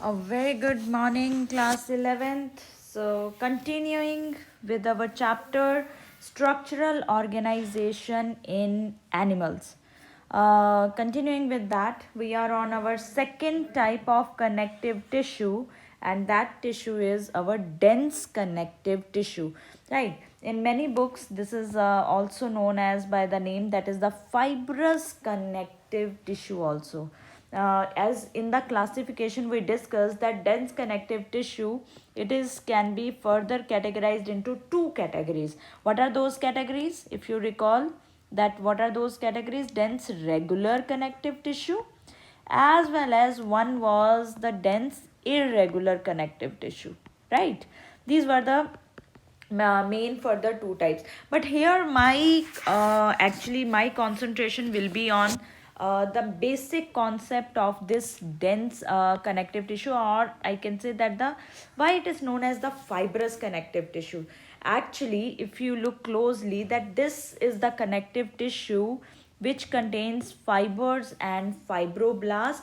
A very good morning, class 11th. So, continuing with our chapter Structural Organization in Animals. Continuing with that, we are on our second type of connective tissue, and that tissue is our dense connective tissue. Right? In many books, this is also known as by the name that is the fibrous connective tissue, also. As in the classification we discussed that dense connective tissue, it is can be further categorized into two categories. What are those categories? If you recall, that what are those categories? Dense regular connective tissue, as well as one was the dense irregular connective tissue, right? These were the main further two types, but here my actually my concentration will be on the basic concept of this dense connective tissue, or I can say that the why it is known as the fibrous connective tissue. Actually, if you look closely, that this is the connective tissue which contains fibers and fibroblast,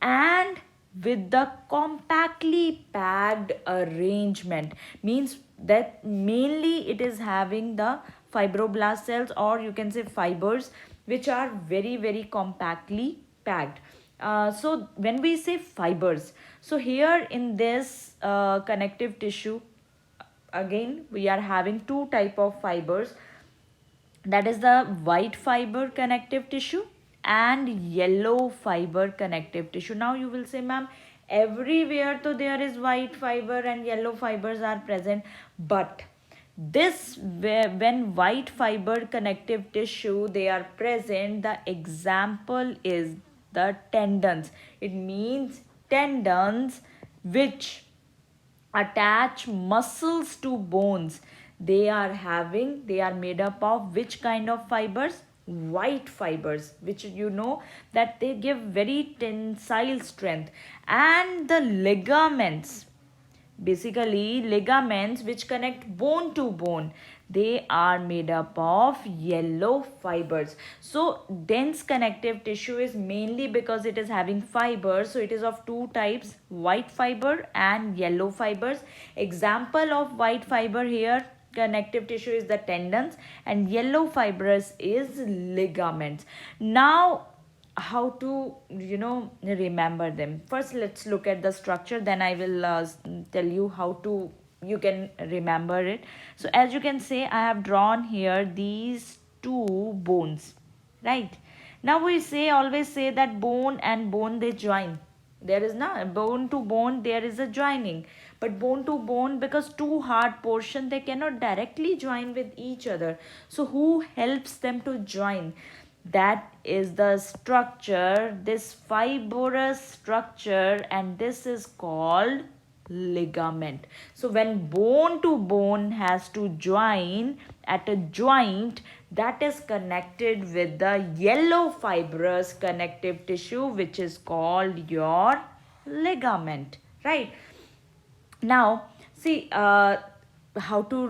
and with the compactly packed arrangement, means that mainly it is having the fibroblast cells, or you can say fibers, which are very compactly packed. So when we say fibers, so here in this connective tissue, again we are having two type of fibers, that is the white fiber connective tissue and yellow fiber connective tissue. Now you will say, ma'am, everywhere so there is white fiber and yellow fibers are present, but this when white fiber connective tissue they are present, the example is the tendons. It means tendons which attach muscles to bones. They are made up of which kind of fibers? White fibers, which you know that they give very tensile strength. And the ligaments, basically ligaments which connect bone to bone, they are made up of yellow fibers. So dense connective tissue is mainly because it is having fibers, so it is of two types, white fiber and yellow fibers. Example of white fiber here connective tissue is the tendons, and yellow fibrous is ligaments. Now how to remember them? First let's look at the structure, then I will tell you how to you can remember it. So as you can say, I have drawn here these two bones, right? Now we say always say that bone and bone they join. There is not bone to bone, there is a joining, but bone to bone, because two hard portion they cannot directly join with each other, so who helps them to join? That is the structure, this fibrous structure, and this is called ligament. So when bone to bone has to join at a joint, that is connected with the yellow fibrous connective tissue, which is called your ligament, right? Now see how to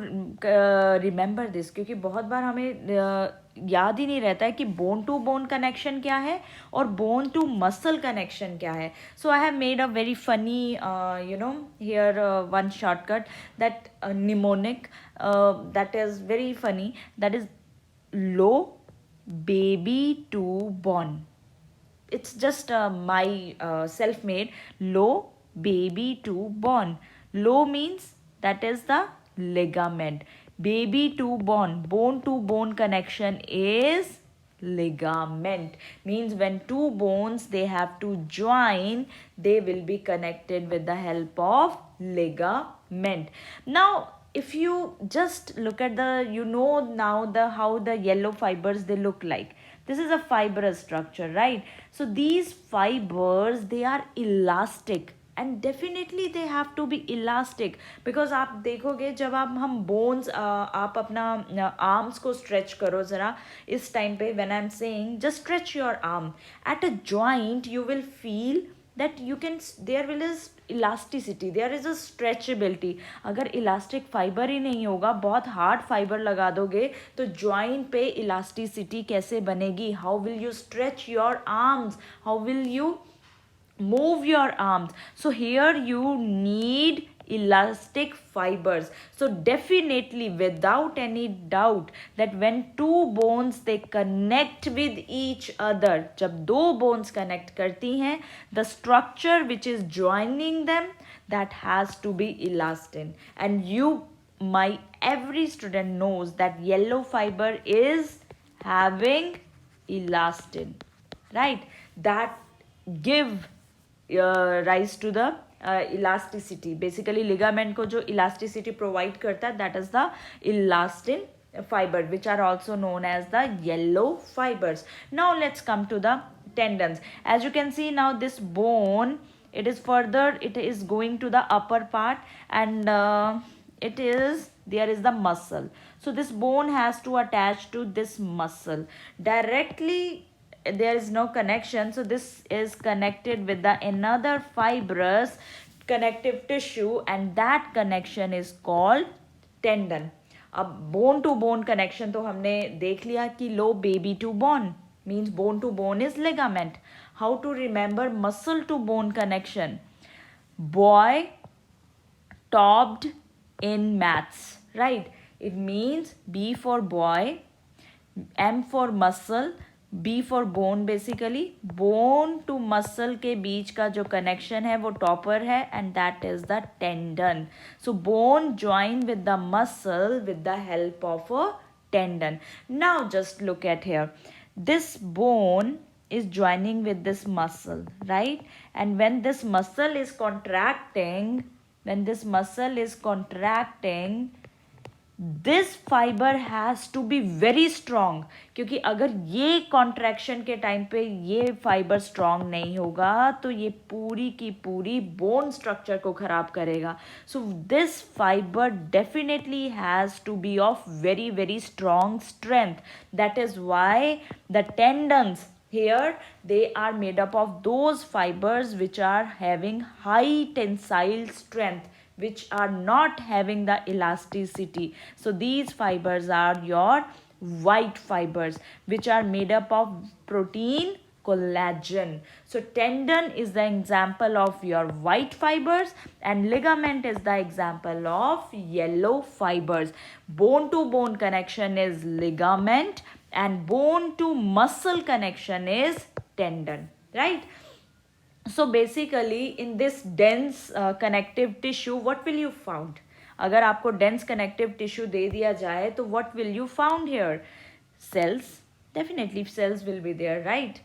remember this, क्योंकि बहुत बार हमें याद ही नहीं रहता है कि bone to bone connection क्या है और बोन टू मसल कनेक्शन क्या है. So I have made a very funny here one shortcut that mnemonic, that is very funny, that is low baby to born. It's just my self made low baby to born. Low means that is the ligament. Baby to bone connection is ligament. Means when two bones they have to join, they will be connected with the help of ligament. Now if you just look at the now the how the yellow fibers they look like. This is a fibrous structure, right? So these fibers they are elastic, and definitely they have to be elastic, because आप देखोगे जब आप हम bones आप अपना arms को stretch करो ज़रा इस टाइम पे, when I am saying just stretch your arm at a joint, you will feel that you can there will is elasticity, there is a stretchability. अगर इलास्टिक फाइबर ही नहीं होगा, बहुत हार्ड फाइबर लगा दोगे तो जॉइंट पे elasticity कैसे बनेगी? How will you stretch your arms? How will you move your arms. So here you need elastic fibers. So definitely, without any doubt, that when two bones they connect with each other, जब दो bones connect करती हैं, the structure which is joining them, that has to be elastin. And you, my every student knows that yellow fiber is having elastin, right? That give rise to the elasticity. Basically ligament को जो elasticity provide करता है, that is the elastin fiber, which are also known as the yellow fibers. Now let's come to the tendons. As you can see now, this bone, it is going to the upper part, and there is the muscle. So this bone has to attach to this muscle directly. There is no connection, so this is connected with the another fibrous connective tissue, and that connection is called tendon. अब bone to bone connection तो हमने देख लिया कि लो baby to bone means bone to bone is ligament. How to remember muscle to bone connection? Boy topped in maths, right? It means B for boy, M for muscle, B for bone. Basically bone to muscle के बीच का जो connection है वो topper है, and that is the tendon. So bone join with the muscle with the help of a tendon. Now just look at here. This bone is joining with this muscle, right? And when this muscle is contracting, this fibre has to be very strong. क्योंकि अगर ये contraction के time पे ये fibre strong नहीं होगा तो ये पूरी की पूरी बोन स्ट्रक्चर को खराब करेगा. So this fibre definitely has to be of very very strong strength. That is why the tendons here they are made up of those fibers which are having high tensile strength, which are not having the elasticity. So these fibers are your white fibers, which are made up of protein collagen. So tendon is the example of your white fibers, and ligament is the example of yellow fibers. Bone to bone connection is ligament, and bone to muscle connection is tendon, right? So basically in this dense connective tissue, what will you found? अगर आपको dense connective tissue दे दिया जाए तो what will you found here? Cells. Definitely cells will be there, right?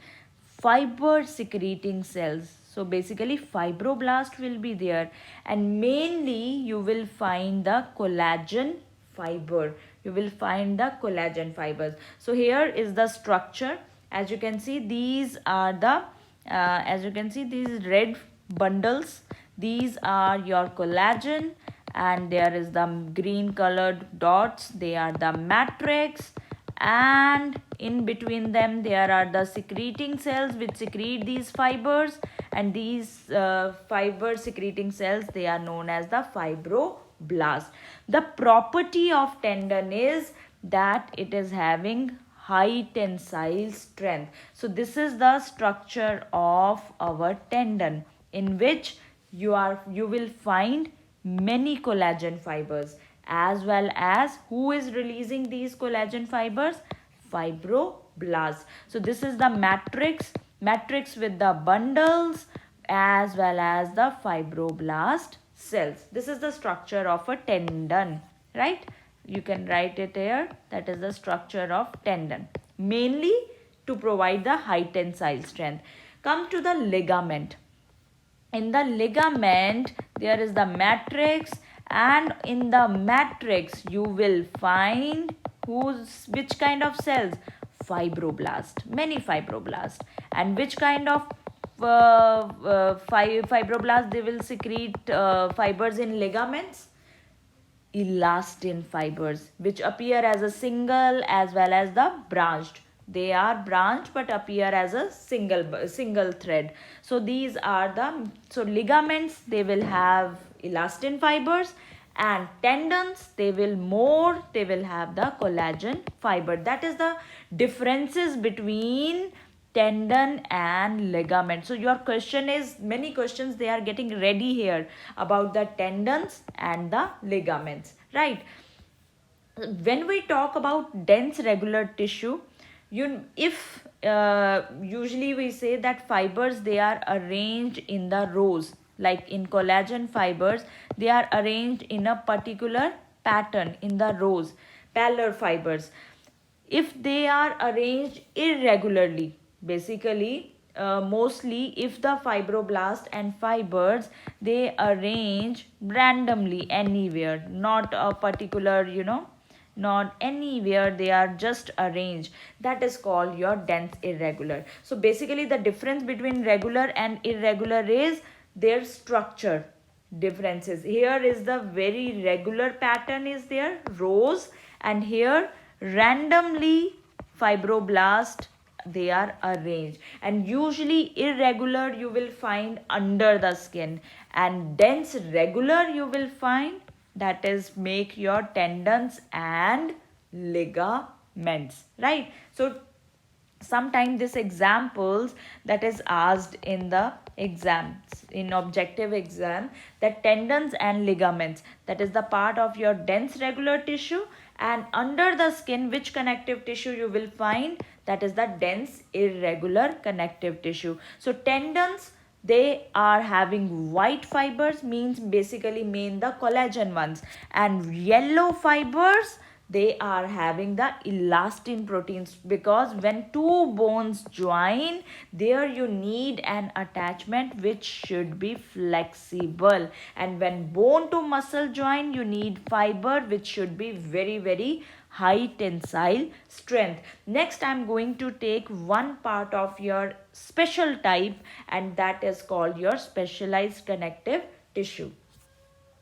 Fiber secreting cells. So basically fibroblast will be there, and mainly you will find the collagen fiber. You will find the collagen fibers. So here is the structure. As you can see, these are the these red bundles, these are your collagen, and there is the green colored dots, they are the matrix, and in between them there are the secreting cells which secrete these fibers, and these fiber secreting cells, they are known as the fibroblast. The property of tendon is that it is having high tensile strength. So this is the structure of our tendon, in which you will find many collagen fibers, as well as who is releasing these collagen fibers? Fibroblasts. So this is the matrix with the bundles as well as the fibroblast cells. This is the structure of a tendon, right? You can write it here. That is the structure of tendon, mainly to provide the high tensile strength. Come to the ligament. In the ligament there is the matrix, and in the matrix you will find which kind of cells? Fibroblast, many fibroblast. And which kind of fibroblast they will secrete fibers in ligaments? Elastin fibers, which appear as a single as well as the branched. They are branched but appear as a single thread. So these are so ligaments, they will have elastin fibers, and tendons, they will have the collagen fiber. That is the differences between tendon and ligament. So your question is, many questions they are getting ready here about the tendons and the ligaments, right? When we talk about dense regular tissue, you if usually we say that fibers they are arranged in the rows, like in collagen fibers they are arranged in a particular pattern in the rows. Parallel fibers, if they are arranged irregularly, basically mostly if the fibroblast and fibers they arrange randomly anywhere, not a particular, not anywhere, they are just arranged, that is called your dense irregular. So basically the difference between regular and irregular is their structure differences. Here is the very regular pattern is there, rows, and here randomly fibroblast they are arranged, and usually irregular you will find under the skin, and dense regular you will find that is make your tendons and ligaments, right? So sometimes this examples that is asked in the exams, in objective exam, that tendons and ligaments, that is the part of your dense regular tissue, and under the skin which connective tissue you will find, that is the dense irregular connective tissue. So tendons they are having white fibers, means basically mean the collagen ones, and yellow fibers they are having the elastin proteins, because when two bones join there you need an attachment which should be flexible, and when bone to muscle join you need fiber which should be very very high tensile strength. Next I'm going to take one part of your special type, and that is called your specialized connective tissue.